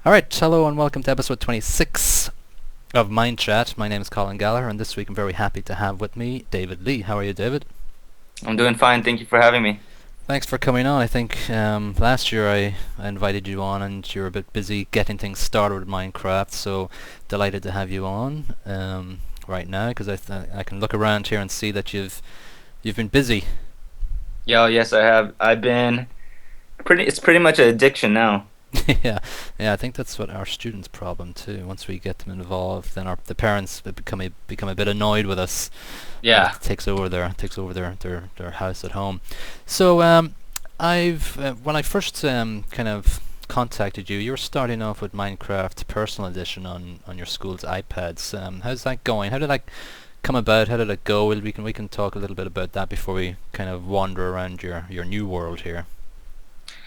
Alright, hello and welcome to episode 26 of Minechat. My name is Colin Gallagher, and this week I'm very happy to have with me David Lee. How are you, David? I'm doing fine. Thank you for having me. Thanks for coming on. I think last year I invited you on and you were a bit busy getting things started with Minecraft, so delighted to have you on right now because I can look around here and see that you've been busy. Yo, yes, I have. I've been it's pretty much an addiction now. Yeah, yeah. I think that's what our students' problem too. Once we get them involved, then the parents become a bit annoyed with us when it Yeah. takes over their house at home. So I've when I first kind of contacted you, you were starting off with Minecraft Personal Edition on your school's iPads. How's that going? How did that come about? How did it go? Well, we can talk a little bit about that before we kind of wander around your new world here.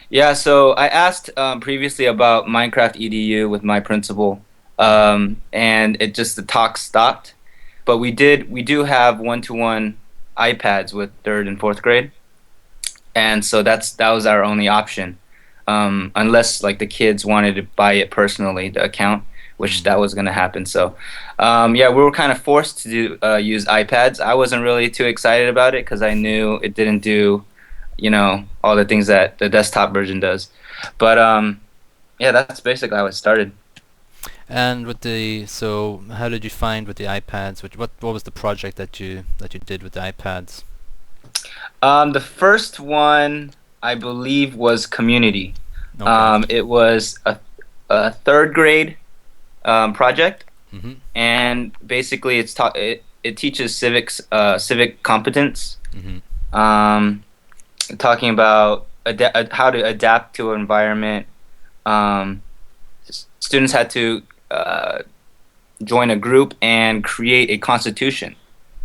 Yeah, so I asked previously about Minecraft EDU with my principal, Mhm. and the talk stopped. But we do have one-to-one iPads with third and fourth grade, and so that was our only option, unless like the kids wanted to buy it personally, the account, which Mm. that was going to happen. So, yeah, we were kind of forced to use iPads. I wasn't really too excited about it because I knew it didn't do, all the things that the desktop version does. But yeah, that's basically how it started. And so how did you find with the iPads? What was the project that you did with the iPads? The first one I believe was Community. Okay. It was a third grade project, Mhm. and basically it teaches civic competence, Mhm. um, talking about how to adapt to an environment. Um, Students had to join a group and create a constitution.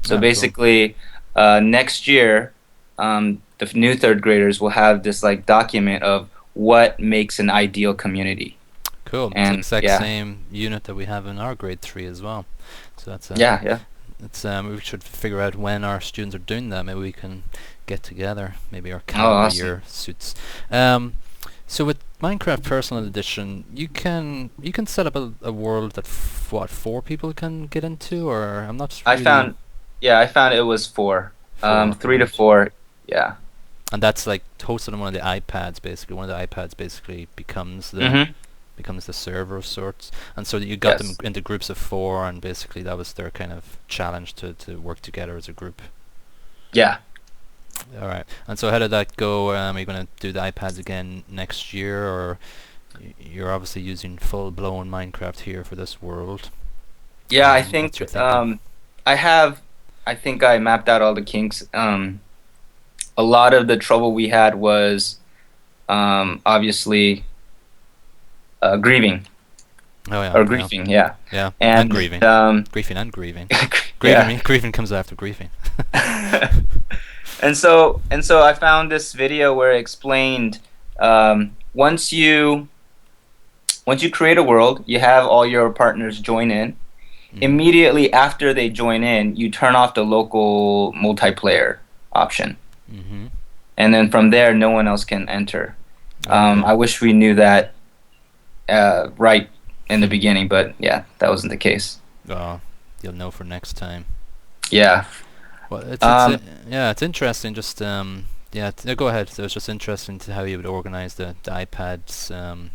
So Oh, cool. basically, next year, the new third graders will have this like document of what makes an ideal community. Cool. It's the And exact yeah, same unit that we have in our grade 3 as well. So yeah, yeah. it's we should figure out when our students are doing that. Maybe we can get together. Maybe our Oh, calendar awesome. year suits. Um, so with Minecraft Personal Edition, you can set up a world that what four people can get into, or I'm not I really found, yeah, I found it was four, four, three to right? four. Yeah. And that's like hosted on one of the iPads basically. One of the iPads basically Mm-hmm. becomes the server of sorts. And so you got them Yes. into groups of four, and basically that was their kind of challenge to work together as a group. Yeah. All right. And so how did that go? Are you going to do the iPads again next year, or you're obviously using full-blown Minecraft here for this world? Yeah, I What's think your thinking? I have. I think I mapped out all the kinks. A lot of the trouble we had was obviously grieving Oh yeah, or yeah, griefing. Yeah, yeah. And and grieving, griefing and grieving. yeah. Grieving comes after griefing. And so I found this video where it explained once you create a world, you have all your partners join in. Mhm. Immediately after they join in, you turn off the local multiplayer option, Mhm. and then from there, no one else can enter. Okay. I wish we knew that right in the beginning, but yeah, that wasn't the case. Oh, you'll know for next time. Yeah. Well, Um, yeah, it's interesting. Just yeah, go ahead. So it's just interesting to how you would organize the iPads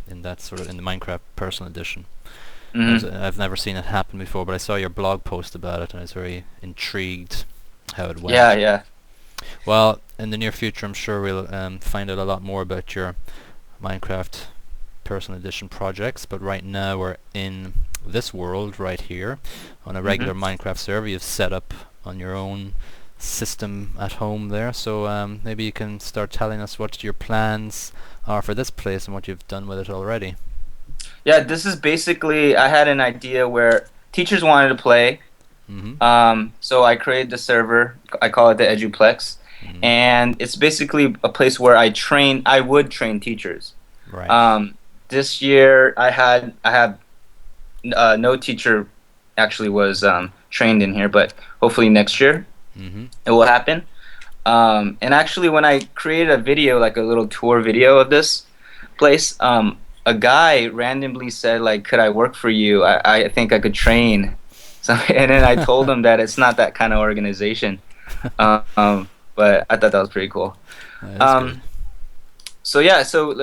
in that sort of in the Minecraft Personal Edition. mhm. I've never seen it happen before, but I saw your blog post about it, and I was very intrigued how it Yeah, went. yeah. Well, in the near future, I'm sure we'll find out a lot more about your Minecraft Personal Edition projects. But right now, we're in this world right here on a regular Hmm. Minecraft server you've set up on your own system at home there. So maybe you can start telling us what your plans are for this place and what you've done with it already. Yeah, this is basically I had an idea where teachers wanted to play. Mhm. So I created the server. I call it the Eduplex, Mhm. and it's basically a place where I would train teachers. Right. Um, this year I have no teacher actually was trained in here, but hopefully next year Mhm. it will happen. And actually, when I created a video, like a little tour video of this place, a guy randomly said like, "Could I work for you? I think I could train." So and then I told him that it's not that kind of organization. But I thought that was pretty cool. That's good. Um, so yeah, so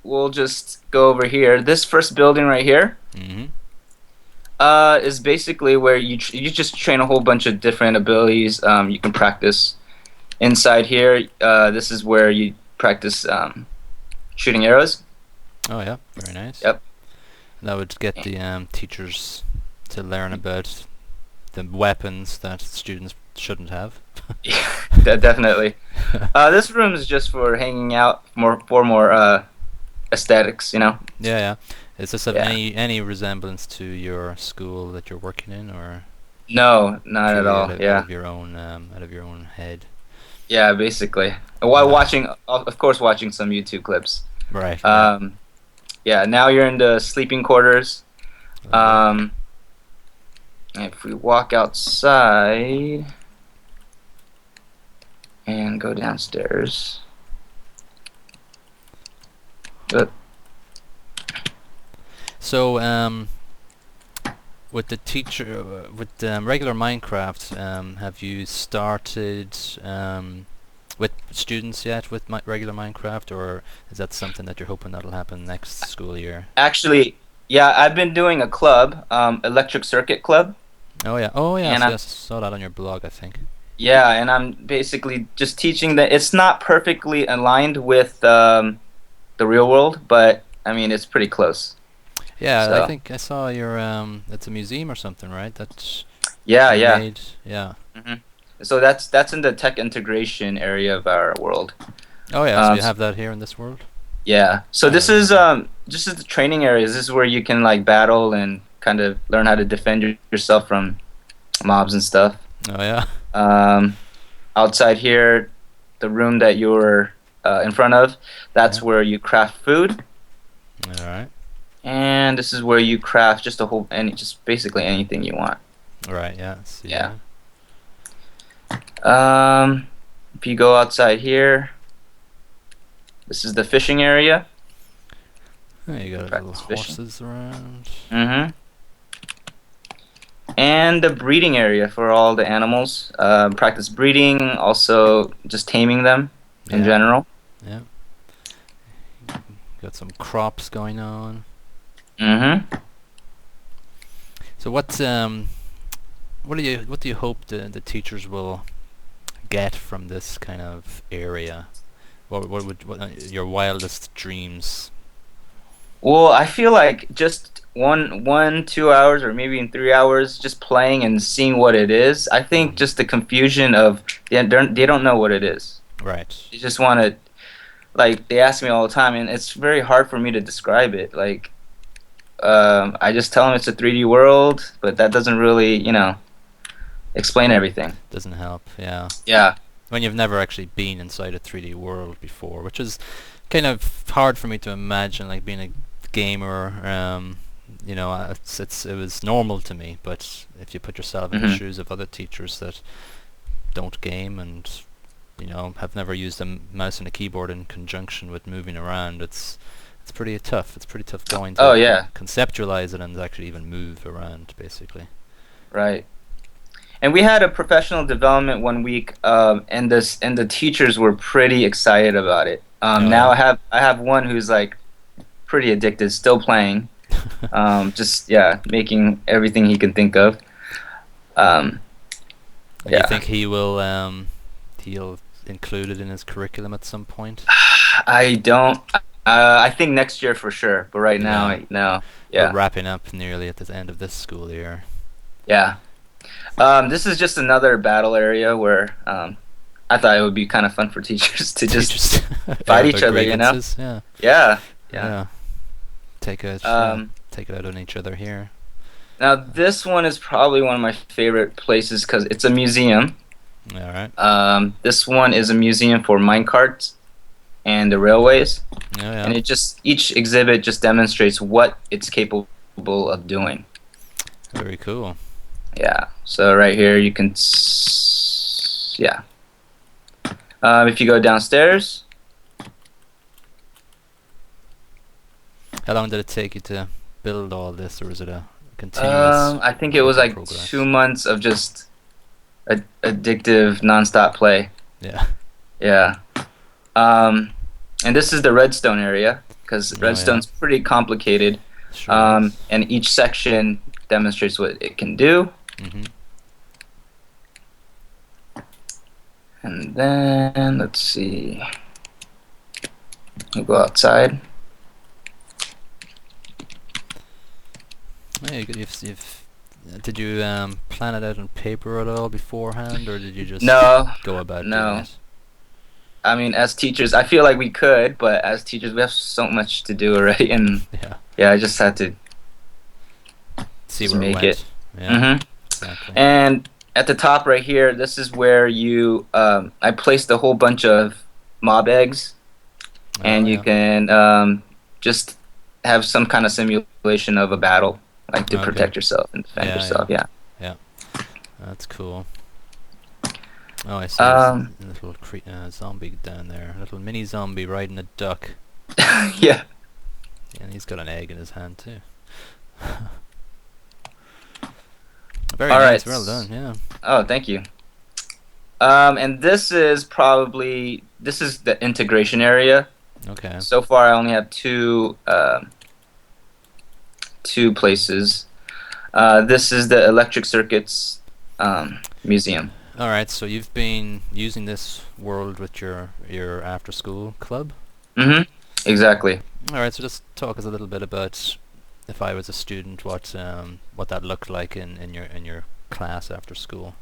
we'll just go over here. This first building right here Hmm. is basically where you just train a whole bunch of different abilities. You can practice inside here. This is where you practice shooting arrows. Oh yeah, very nice. Yep. That would get the teachers to learn about the weapons that students shouldn't have. Yeah, definitely. This room is just for hanging out, more aesthetics, you know. Yeah, yeah. Does this have Yeah. any resemblance to your school that you're working in, or No, not at purely all. out Yeah. of your own out of your own head? Yeah, basically. While Ah, watching, of course, watching some YouTube clips. right. Yeah. Um, yeah. Now you're in the sleeping quarters. Lovely. Um, if we walk outside and go downstairs. But So, with the teacher, with regular Minecraft, have you started with students yet with regular Minecraft, or is that something that you're hoping that'll happen next school year? actually, yeah, I've been doing a club, electric circuit club, Oh yeah. Oh yes, and I'm yes. Saw that on your blog, I think. yeah, and I'm basically just teaching that it's not perfectly aligned with the real world, but I mean it's pretty close. Yeah, I So think I saw your it's a museum or something, right? That yeah, you yeah. made. Yeah. hmm So that's in the tech integration area of our world. Oh yeah, so Um, you s- have that here in this world? yeah. So Oh, this very is cool. just the training areas. This is where you can like battle and kind of learn how to defend yourself from mobs and stuff. Oh yeah. Um, outside here, the room that you're in front of, that's Yeah. where you craft food. All right. And this is where you craft just a whole just basically anything you want. All right. Yeah. See. Yeah. Yeah. Um, if you go outside here, this is the fishing area. Oh, you got little Practice fishing. horses around. Mm-hmm. And the breeding area for all the animals. Practice breeding, also just taming them in Yeah. general. Yeah. Got some crops going on. Mm-hmm. So what do you hope the teachers will get from this kind of area? What your wildest dreams? Well, I feel like just 2 hours, or maybe in 3 hours, just playing and seeing what it is. I think Hmm. just the confusion of they don't know what it is. Right. They just want to like they ask me all the time, and it's very hard for me to describe it. Like I just tell them it's a 3D world, but that doesn't really explain everything. Doesn't help. Yeah. Yeah. When you've never actually been inside a 3D world before, which is kind of hard for me to imagine, like being a gamer. It was normal to me, but if you put yourself in the hmm shoes of other teachers that don't game and have never used a mouse and a keyboard in conjunction with moving around, it's pretty tough. It's pretty tough going Oh to yeah. conceptualize it and actually even move around, basically. Right. And we had a professional development one week, and the teachers were pretty excited about it. Oh Now yeah. I have one who's like pretty addicted, still playing. Just yeah, making everything he can think of. Um, And you yeah, think he'll include it in his curriculum at some point? I don't. I think next year for sure, but right now, Yeah. no. We're Yeah, wrapping up nearly at the end of this school year. yeah. This is just another battle area where I thought it would be kind of fun for teachers to just Teachers air fight out each their other, you know? grievances. Yeah. Yeah, yeah. Yeah. Take it. Yeah. Um, Take it out on each other here. Now this one is probably one of my favorite places because it's a museum. All right. This one is a museum for minecarts and the railways, Oh yeah. and it just each exhibit just demonstrates what it's capable of doing. Very cool. Yeah. So right here you can, yeah. If you go downstairs, How long did it take you to build all this, or is it a continuous I think it was work in like two progress? months of just addictive nonstop play. Yeah. Yeah. Um, and this is the redstone area because Oh yeah. redstone's pretty complicated. Sure is. And each section demonstrates what it can do. Mhm. And then let's see. We'll go outside. Yeah, did you plan it out on paper at all beforehand, or did you just No, go about doing no. it? I mean, as teachers, I feel like we could, but as teachers, we have so much to do already, and Yeah. yeah, I just had to See just where it make it. went. Yeah. hmm Exactly. And at the top right here, this is where I placed a whole bunch of mob eggs, Oh and you yeah. can just have some kind of simulation of a battle, like to Okay. protect yourself and defend Yeah, yeah, yourself. Yeah. yeah. That's cool. Oh, I see. There's Um, a little zombie down there. A little mini zombie riding a duck. yeah. And he's got an egg in his hand too. Very All right. nice. Well done. Yeah. Oh, thank you. And this is the integration area. Okay. So far, I only have two places. This is the electric circuits museum. All right. So you've been using this world with your after school club. Mm-hmm. Exactly. All right. So just talk us a little bit about if I was a student, what that looked like in your class after school.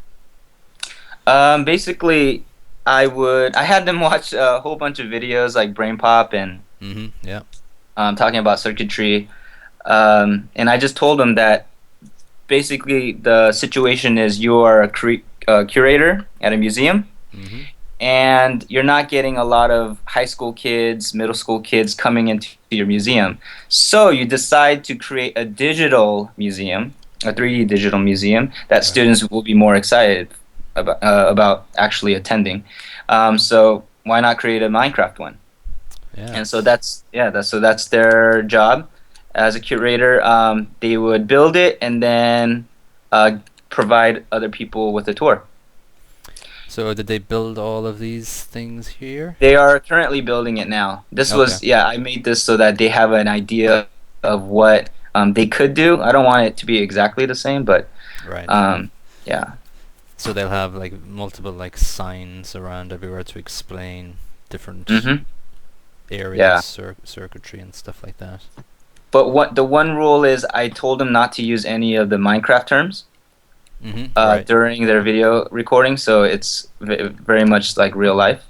Basically, I had them watch a whole bunch of videos like Brain Pop and Mhm. Yeah. talking about circuitry. And I just told them that basically the situation is you're a curator at a museum, Mhm. and you're not getting a lot of high school kids, middle school kids coming into your museum. So you decide to create a digital museum, a 3D digital museum that Right. students will be more excited about actually attending. So why not create a Minecraft one? Yeah. And so that's their job as a curator. They would build it and then uh, provide other people with a tour. So did they build all of these things here? They are currently building it now. Okay. I made this so that they have an idea of what they could do. I don't want it to be exactly the same, but Right. um, yeah. So they'll have like multiple like signs around everywhere to explain different hmm areas of Yeah. circuitry and stuff like that. But what the one rule is, I told them not to use any of the Minecraft terms Mhm. Right. during their video recording, so it's very much like real life.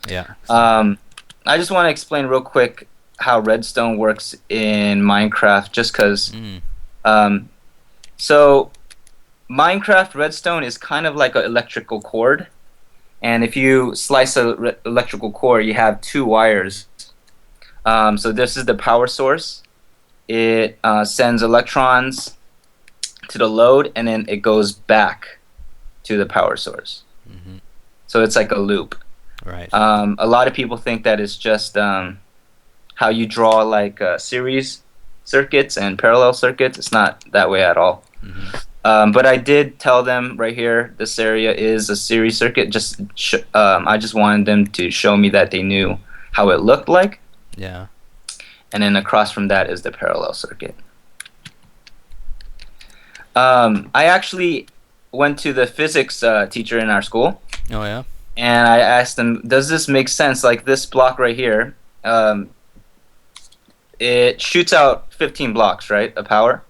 Yeah. Exactly. Um, I just want to explain real quick how redstone works in Minecraft, just because. Mm. Um, so Minecraft redstone is kind of like an electrical cord, and if you slice a electrical cord, you have two wires. So this is the power source. It sends electrons to the load, and then it goes back to the power source. Mhm. So it's like a loop. Right. A lot of people think that it's just how you draw like series circuits and parallel circuits. It's not that way at all. Mhm. But I did tell them right here, this area is a series circuit. I just wanted them to show me that they knew how it looked like, Yeah. and then across from that is the parallel circuit. I actually went to the physics teacher in our school, Oh yeah. and I asked them, "Does this make sense? Like this block right here, it shoots out 15 blocks, right, of power?"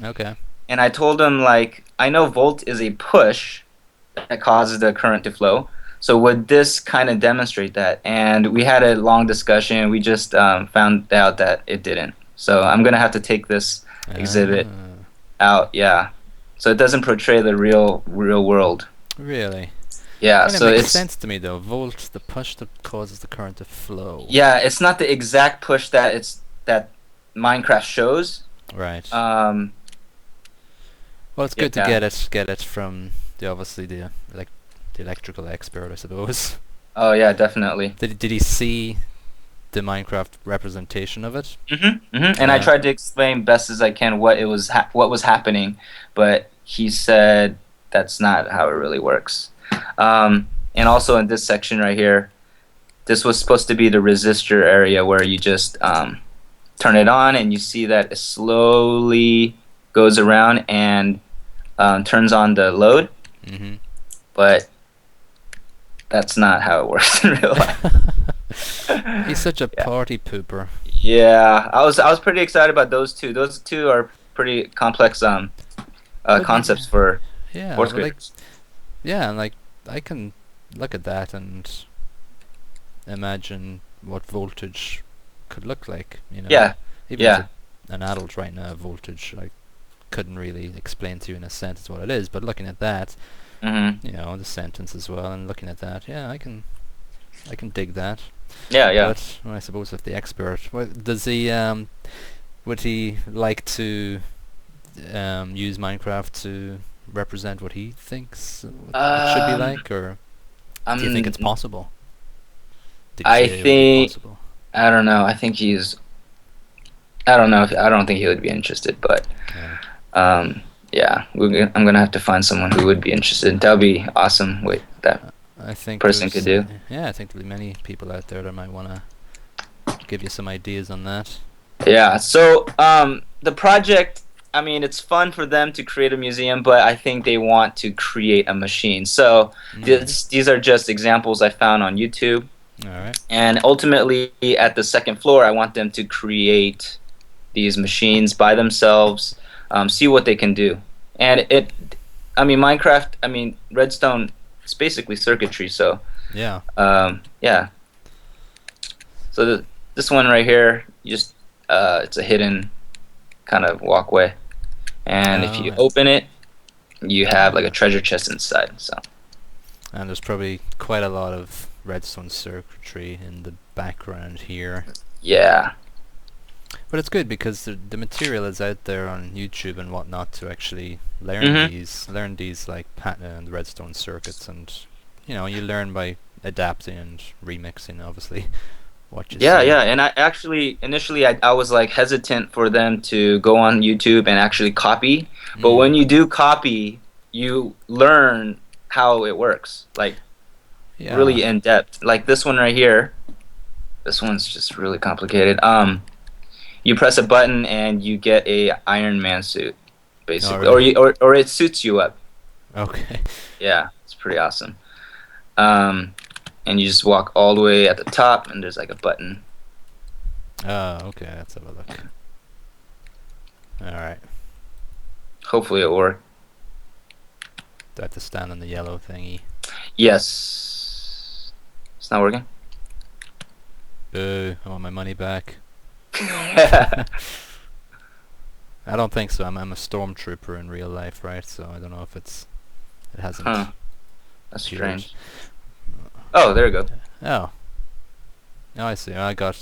Okay. And I told him, like, I know volt is a push that causes the current to flow. So would this kind of demonstrate that? And we had a long discussion. We just found out that it didn't. So I'm gonna have to take this exhibit Ah. out. Yeah. So it doesn't portray the real world. Really? Yeah. Kind of So makes it's sense to me though. Volt, the push that causes the current to flow. yeah. It's not the exact push that Minecraft shows. Right. Um. Well, it's good to Yeah. get it from the electrical expert, I suppose. Oh yeah. Definitely. Did he see the Minecraft representation of it. And I Yeah. tried to explain best as I can what it was, what was happening, but he said that's not how it really works. And also in this section right here, this was supposed to be the resistor area where you just turn it on, and you see that it slowly goes around and turns on the load, Hmm. but that's not how it works in real life. He's such a Yeah. party pooper. Yeah, I was pretty excited about those two. Those two are pretty complex But concepts for yeah, fourth but like, graders. yeah, and like I can look at that and imagine what voltage could look like. Yeah, Even as yeah. an adult right now, voltage I couldn't really explain to you in a sentence what it is. But looking at that, hmm the sentence as well, and looking at that, yeah, I can dig that. Yeah, yeah. But well, I suppose if the expert, well, does he would he like to use Minecraft to represent what he thinks it should be Um, like, or do you think it's um, possible? Did you I say it would be think possible? I don't know. I think he's. I don't know if I don't think he would be interested, but Yeah. um, yeah, I'm gonna have to find someone who would be interested. That'd be awesome. What that I think person could there's do. yeah, I think there'll be many people out there that might want to give you some ideas on that. Yeah. So the project. I mean, it's fun for them to create a museum, but I think they want to create a machine. So Mm. these are just examples I found on YouTube. All right. And ultimately, at the second floor, I want them to create these machines by themselves, see what they can do. And I mean, Minecraft, I mean, Redstone, it's basically circuitry. So, Yeah. yeah. So this one right here, it's a hidden kind of walkway. And if Oh, you yeah. open it, you have like a Okay. treasure chest inside. So, And there's probably quite a lot of redstone circuitry in the background here. yeah. But it's good because the material is out there on YouTube and whatnot to actually learn hmm these like the redstone circuits, and you learn by adapting and remixing, obviously, what you Yeah, see. yeah, and I actually initially I was like hesitant for them to go on YouTube and actually copy, but Mm. when you do copy, you learn how it works, like Yeah. really in depth. Like this one right here, this one's just really complicated. You press a button and you get a Iron Man suit, Oh, basically, really? or it suits you up. Okay. Yeah, it's pretty awesome. Um, and you just walk all the way at the top, and there's like a button. Okay. Let's have a look. All right. Hopefully it works. Do I have to stand on the yellow thingy? Yes. It's not working. Boo! I want my money back. Huh. I don't think so. I'm a stormtrooper in real life, right? So I don't know if it hasn't That's appeared. strange. Oh, there we go. Oh. Oh, I see. I got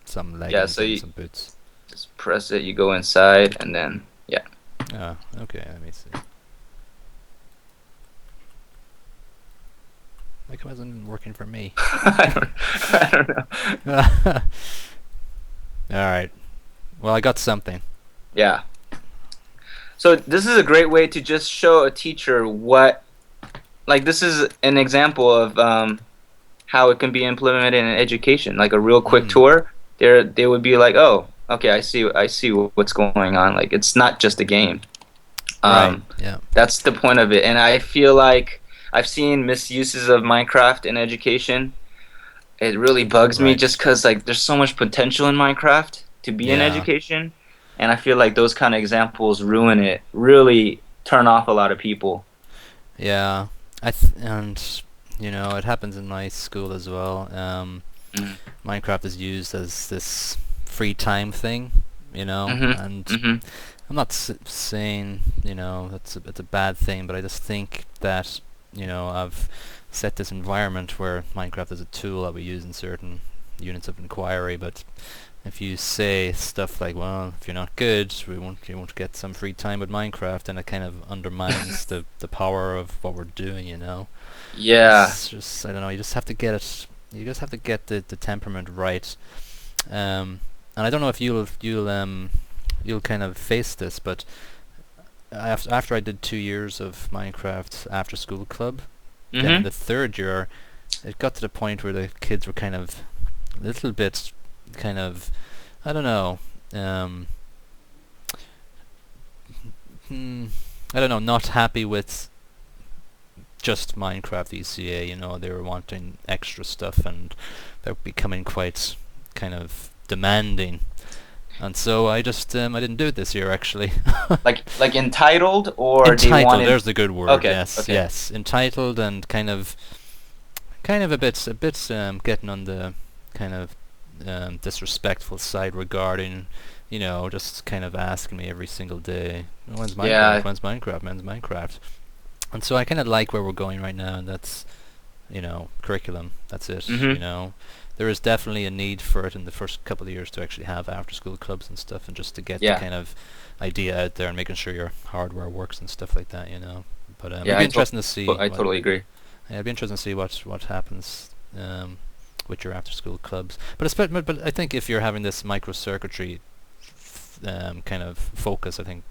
some Yeah, leggings so and you some boots. just press it, you go inside, and then, yeah. Oh, okay. Let me see. Like it wasn't working for me. I don't know. All right. Well, I got something. Yeah. So this is a great way to just show a teacher what, like this is an example of how it can be implemented in education. Like a real quick Mm. tour, they would be like, oh, okay, I see what's going on. Like it's not just a game. Right. Um, Yeah. that's the point of it. And I feel like I've seen misuses of Minecraft in education. It really bugs me Right. just because like there's so much potential in Minecraft to be in Yeah. education, and I feel like those kind of examples ruin it. Really turn off a lot of people. Yeah. And it happens in my school as well. Mhm. Minecraft is used as this free time thing, Mhm. and Mhm. I'm not saying it's a bad thing, but I just think that I've set this environment where Minecraft is a tool that we use in certain units of inquiry. But if you say stuff like, "Well, if you're not good, you won't get some free time with Minecraft," then it kind of undermines the power of what we're doing. Yeah. It's just I don't know. You just have to get it you just have to get the temperament right. And I don't know if you'll kind of face this, but after I did 2 years of Minecraft after school club, then in Mm-hmm. the third year, it got to the point where the kids were kind of a little bit kind of, I don't know, um, hmm, I don't know, not happy with just Minecraft ECA. You know, they were wanting extra stuff, and they're becoming quite kind of demanding. And so I didn't do it this year actually. Like entitled, or they Entitled, wanted. there's the good word. Okay. Yes, Okay. yes, entitled, and kind of a bit getting on the kind of disrespectful side regarding, just kind of asking me every single day, when's Minecraft, Yeah. when's Minecraft, when's Minecraft. And so I kind of like where we're going right now, and that's, curriculum. That's it. Mm-hmm. There is definitely a need for it in the first couple of years to actually have after-school clubs and stuff, and just to get the Yeah. kind of idea out there and making sure your hardware works and stuff like that. But it'd Yeah. be interesting to see I what. totally agree. Yeah, it'd be interesting to see what happens with your after-school clubs. But I think if you're having this microcircuitry kind of focus, I think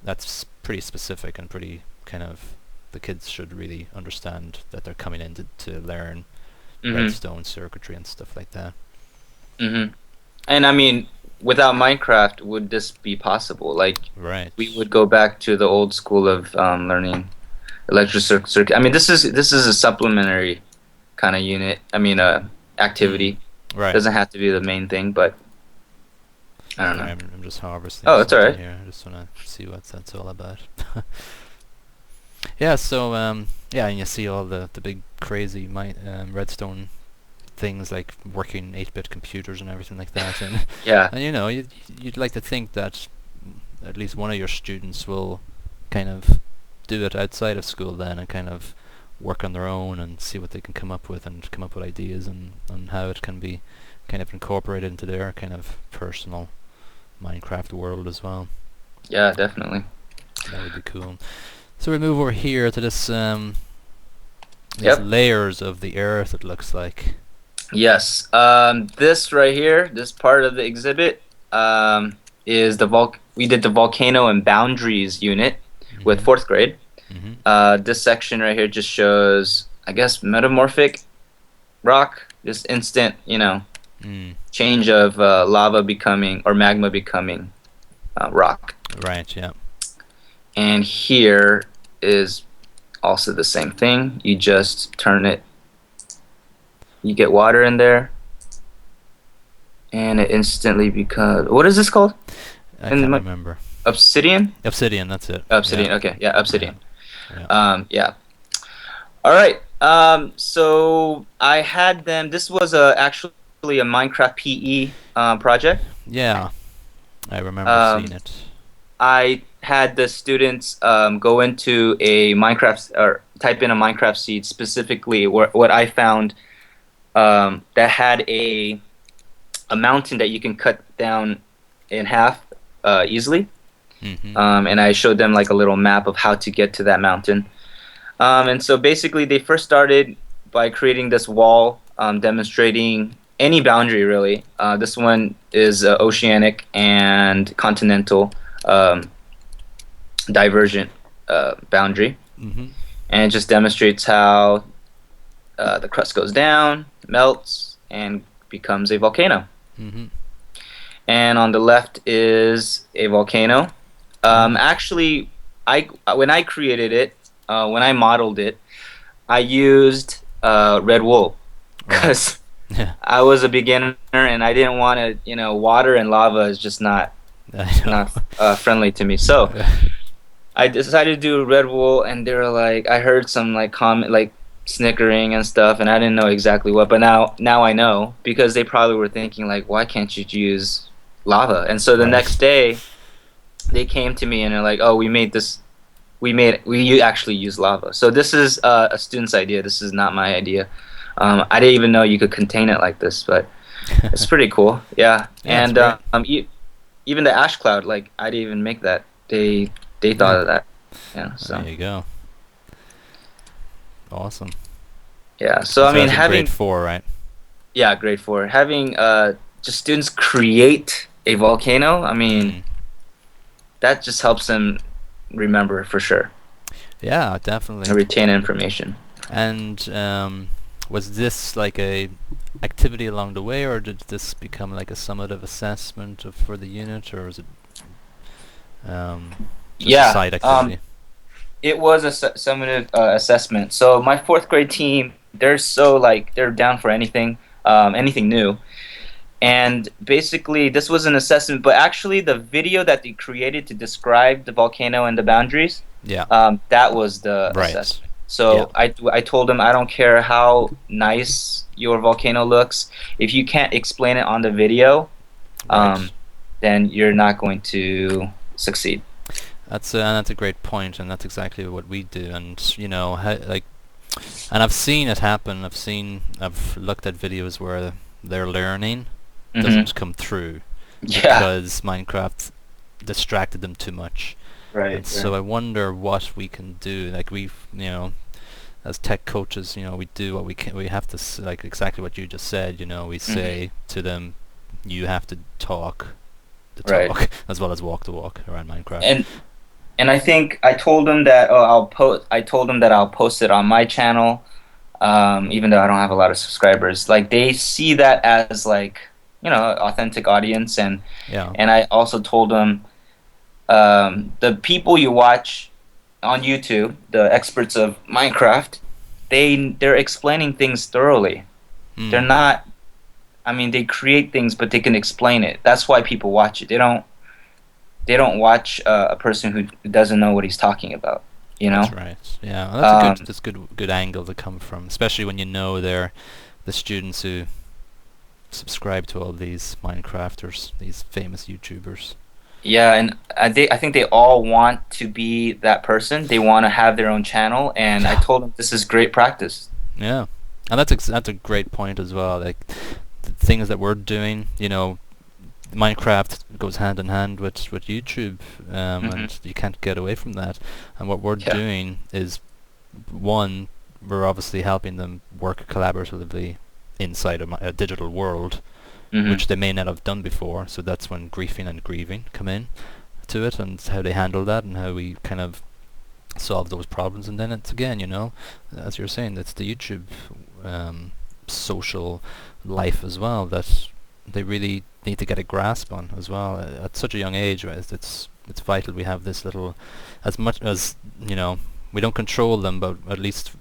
that's pretty specific and pretty kind of, the kids should really understand that they're coming in to learn Mm-hmm. redstone circuitry and stuff like that. Mm-hmm. And I mean, without Minecraft, would this be possible? Like, Right. we would go back to the old school of learning electric circuit. I mean, this is a supplementary kind of unit. I mean, Mm. activity. Right. Doesn't have to be the main thing, but I don't Sorry, know. I'm just harvesting Oh, that's all something right. here. I just want to see what that's all about. Yeah, so yeah, and you see all the big crazy redstone things like working 8-bit computers and everything like that, and Yeah. and you'd like to think that at least one of your students will kind of do it outside of school then, and kind of work on their own and see what they can come up with, and come up with ideas and how it can be kind of incorporated into their kind of personal Minecraft world as well. Yeah, definitely. That would be cool. So we move over here to this these Yep. layers of the earth, it looks like. Yes. This right here, this part of the exhibit, is we did the volcano and boundaries unit with Mhm. fourth grade. Mhm. This section right here just shows, I guess, metamorphic rock, just instant, Mm. change of lava becoming, or magma becoming rock. Right. Yeah. And here is also the same thing. You just turn it, you get water in there, and it instantly becomes, what is this called? I In can't my, remember. obsidian? Obsidian. That's it. Obsidian. Yeah. Okay, yeah, Yeah. obsidian. Yeah. Yeah. All right. So I had them. This was actually a Minecraft PE project. Yeah. I remember seeing Um, it. I had the students go into a Minecraft, or type in a Minecraft seed, specifically what I found, that had a mountain that you can cut down in half easily. Mhm. And I showed them like a little map of how to get to that mountain. And so basically, they first started by creating this wall, demonstrating any boundary really. This one is oceanic and continental, um, divergent boundary, Mhm. and it just demonstrates how the crust goes down, melts, and becomes a volcano. Mhm. And on the left is a volcano. Oh. Actually, when I created it, when I modeled it, I used red wool Right. because Yeah. I was a beginner and I didn't want to, water and lava is just I know. not friendly to me. So I decided to do red wool, and they were like, I heard some like comment, like snickering and stuff, and I didn't know exactly what, but now I know, because they probably were thinking like, why can't you use lava? And so the next Right. day they came to me and they're like, oh, we actually use lava. So this is a student's idea. This is not my idea. I didn't even know you could contain it like this, but it's pretty cool. Yeah, Yeah, it's and great. even the ash cloud, like I didn't even make that. They Yeah. thought of that. Yeah. So There you go. Awesome. yeah. So I So mean, that's in grade having 4, right? Yeah, grade 4. Having just students create a volcano, I mean, Mm. that just helps them remember for sure Yeah, and definitely. retain information. And was this like a activity along the way, or did this become like a summative assessment for the unit, or was it just a Yeah, side activity? it was a summative assessment. So my fourth grade team, they're so like they're down for anything, anything new. And basically, this was an assessment, but actually, the video that they created to describe the volcano and the boundaries, Yeah. that was the Right. assessment. Yeah. So I told them I don't care how nice your volcano looks, if you can't explain it on the video, um, Right. then you're not going to succeed. That's a great point, and that's exactly what we do. And like, and I've seen it happen. I've looked at videos where their learning Hmm. doesn't come through Yeah. because Minecraft distracted them too much. Right. And so Right. I wonder what we can do. Like as tech coaches, we do what we can. We have to like exactly what you just said. We Hmm. say to them, you have to talk the Right. talk as well as walk the walk around Minecraft. And I think I told them that I'll post. I told them that I'll post it on my channel, even though I don't have a lot of subscribers. Like they see that as like authentic audience, and Yeah. I also told them the people you watch on YouTube, the experts of Minecraft, they're explaining things thoroughly. They're Mm. not. I mean, they create things, but they can explain it. That's why people watch it. They don't watch a person who doesn't know what he's talking about. You That's know. right. Yeah, well, Um, that's good angle to come from, especially when they're the students who subscribe to all these Minecrafters, these famous YouTubers. yeah, and I think they all want to be that person. They want to have their own channel, and I Yeah. told them this is great practice. Yeah, and that's a great point as well. Like the things that we're doing, Minecraft goes hand in hand with YouTube, Hmm. and you can't get away from that. And what we're Yeah. doing is, one, we're obviously helping them work collaboratively inside a digital world, Hmm. which they may not have done before. So that's when griefing and grieving come in to it, and how they handle that, and how we kind of solve those problems. And then it's again, as you're saying, it's the YouTube um, social life as well that they really need to get a grasp on as well at such a young age. Right? It's vital we have this little, as much as we don't control them, but at least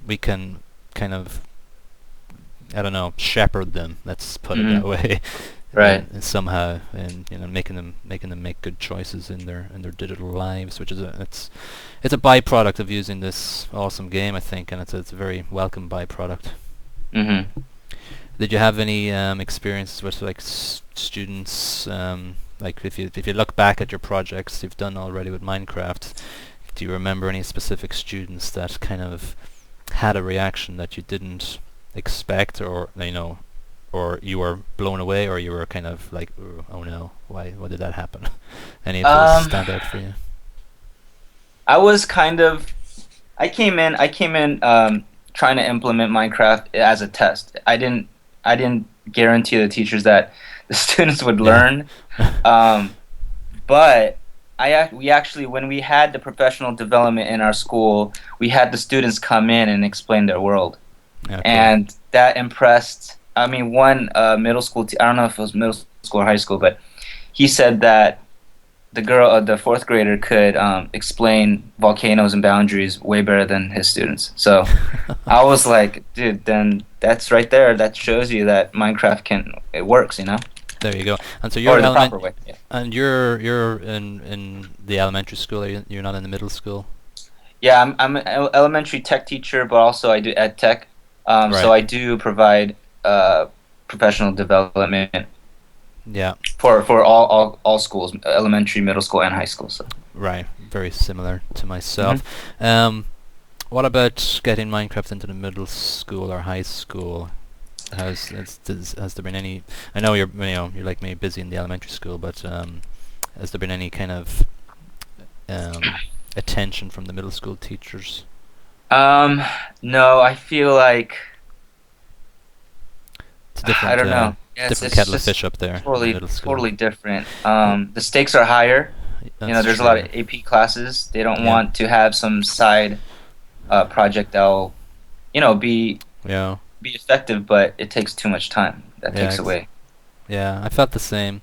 we can kind of, I don't know, shepherd them. Let's put it Hmm. that way. Right. Somehow, and making them make good choices in their digital lives, which is it's a byproduct of using this awesome game, I think, and it's a very welcome byproduct. Hmm. Did you have any experiences with like students? Like if you look back at your projects you've done already with Minecraft, do you remember any specific students that kind of had a reaction that you didn't expect, or or you were blown away, or you were kind of like, "Ooh, oh no, why did that happen?" Any of those Um, stand out for you? I was kind of. I came in trying to implement Minecraft as a test. I didn't guarantee the teachers that the students would Yeah. learn. Um, But we actually, when we had the professional development in our school, we had the students come in and explain their world, Yeah, cool. and that impressed. I mean, one middle school. I don't know if it was middle school or high school, but he said that the fourth grader, could explain volcanoes and boundaries way better than his students. So I was like, dude, then that's right there. That shows you that Minecraft it works, There you go. And so you're or the proper way. Yeah. and you're in the elementary school. You're not in the middle school, Yeah, I'm an elementary tech teacher, but also I do ed tech. So right? I do provide professional development Yeah, for all schools, elementary, middle school, and high school. So. right. Very similar to myself. Hmm. Um, what about getting Minecraft into the middle school or high school? Has there been any? I know you're like me, busy in the elementary school, but has there been any kind of attention from the middle school teachers? Um, no, I feel like It's a I different don't know. Yeah, different it's kettle of just fish up there in totally middle school. totally different. Y- The stakes are higher. That's There's a lot true. of AP classes. They don't Yeah, want to have some side project that'll, be yeah, effective, but it takes too much time. That yeah, takes away. yeah. I felt the same.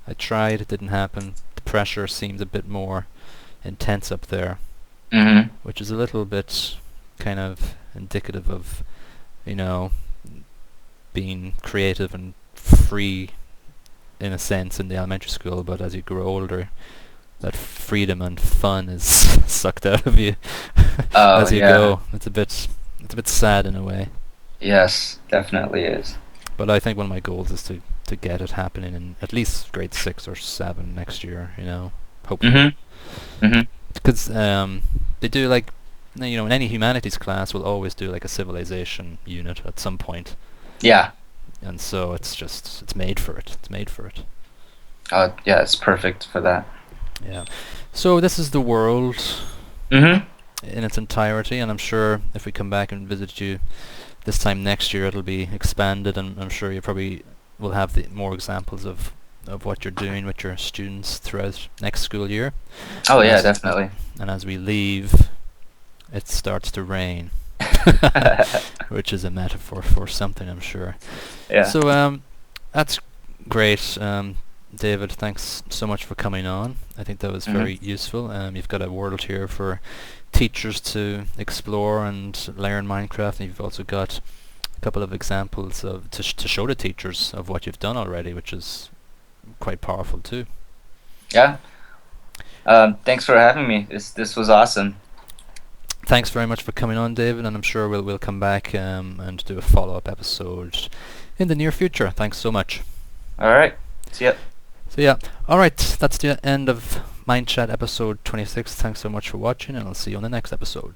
I tried, it didn't happen. The pressure seemed a bit more intense up there, Hmm. which is a little bit kind of indicative of, you know, being creative and free in a sense in the elementary school, but as you grow older, that freedom and fun is sucked out of you Oh as you yeah. go. It's a bit sad in a way. Yes, definitely is. But I think one of my goals is to get it happening in at least grade 6 or 7 next year. Hopefully, Hmm. Hmm. because they do like in any humanities class we'll always do like a civilization unit at some point, Yeah. and so it's made for it. It's made for it. Oh yeah, it's perfect for that. Yeah. So this is the world Hmm. in its entirety, and I'm sure if we come back and visit you this time next year, it'll be expanded, and I'm sure you probably will have more examples of what you're doing with your students throughout next school year. Oh And yeah, as definitely. and as we leave, it starts to rain, which is a metaphor for something, I'm sure. Yeah. So that's great. David, thanks so much for coming on. I think that was Hmm. very useful. You've got a world here for teachers to explore and learn Minecraft, and you've also got a couple of examples to show the teachers of what you've done already, which is quite powerful too. Yeah. Thanks for having me. This was awesome. Thanks very much for coming on, David, and I'm sure we'll come back and do a follow-up episode in the near future. Thanks so much. All right. See ya. So yeah, alright, that's the end of Mindchat episode 26. Thanks so much for watching, and I'll see you on the next episode.